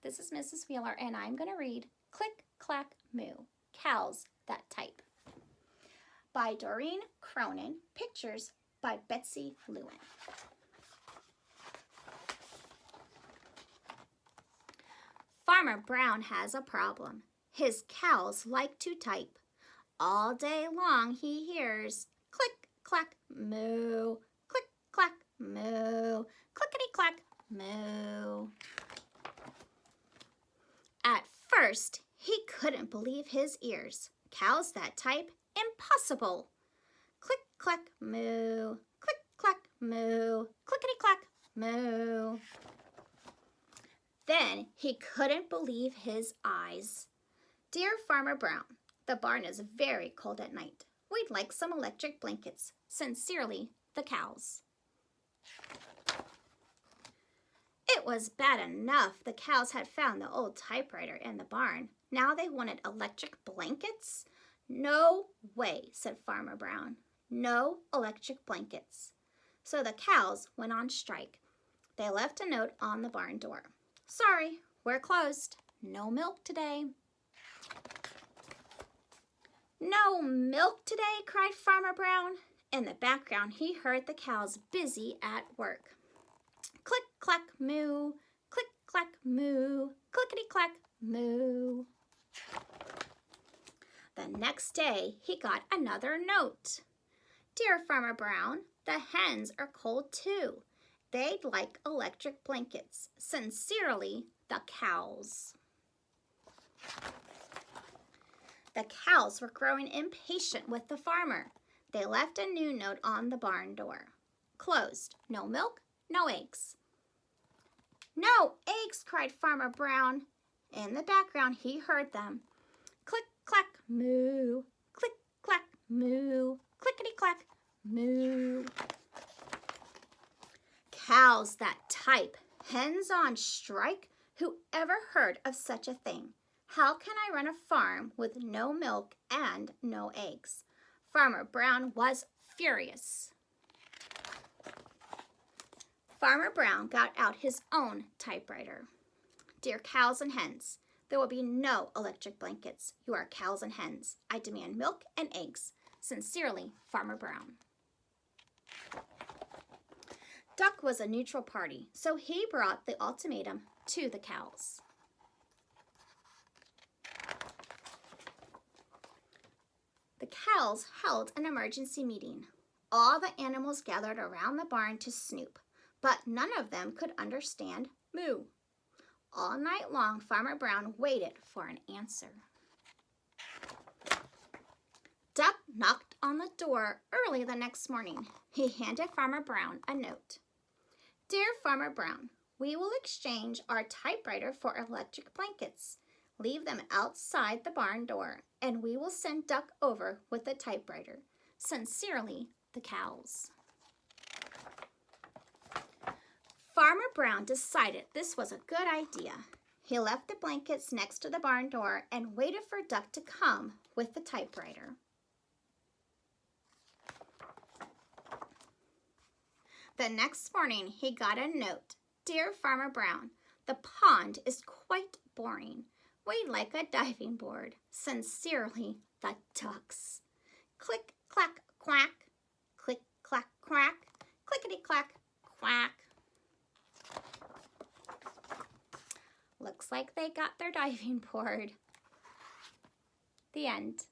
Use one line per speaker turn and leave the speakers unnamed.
This is Mrs. Wheeler, and I'm going to read Click, Clack, Moo, Cows That Type by Doreen Cronin, pictures by Betsy Lewin. Farmer Brown has a problem. His cows like to type. All day long he hears click, clack, moo, click, clack, moo, clickety-clack, moo. At first, he couldn't believe his ears. Cows that type? Impossible! Click, clack, moo, click, clack, moo, clickety-clack, moo. Then he couldn't believe his eyes. Dear Farmer Brown, the barn is very cold at night. We'd like some electric blankets. Sincerely, the cows. It was bad enough the cows had found the old typewriter in the barn. Now they wanted electric blankets? No way, said Farmer Brown. No electric blankets. So the cows went on strike. They left a note on the barn door. Sorry, we're closed. No milk today. No milk today, cried Farmer Brown. In the background, he heard the cows busy at work. Click, clack, moo, click, clack, moo, clickety-clack, moo. The next day, he got another note. Dear Farmer Brown, the hens are cold too. They'd like electric blankets. Sincerely, the cows. The cows were growing impatient with the farmer. They left a new note on the barn door. Closed. No milk, no eggs. No eggs, cried Farmer Brown. In the background, he heard them. Click, clack, moo, click, clack, moo, clickety-clack, moo. Cows that type, hens on strike? Who ever heard of such a thing? How can I run a farm with no milk and no eggs? Farmer Brown was furious. Farmer Brown got out his own typewriter. Dear cows and hens, there will be no electric blankets. You are cows and hens. I demand milk and eggs. Sincerely, Farmer Brown. Duck was a neutral party, so he brought the ultimatum to the cows. The cows held an emergency meeting. All the animals gathered around the barn to snoop, but none of them could understand moo. All night long, Farmer Brown waited for an answer. Duck knocked on the door early the next morning. He handed Farmer Brown a note. Dear Farmer Brown, we will exchange our typewriter for electric blankets. Leave them outside the barn door, and we will send Duck over with the typewriter. Sincerely, the cows. Farmer Brown decided this was a good idea. He left the blankets next to the barn door and waited for Duck to come with the typewriter. The next morning, he got a note. Dear Farmer Brown, the pond is quite boring. We'd like a diving board. Sincerely, the ducks. Click, clack, quack. Click, clack, quack. Clickety-clack, quack. Looks like they got their diving board. The end.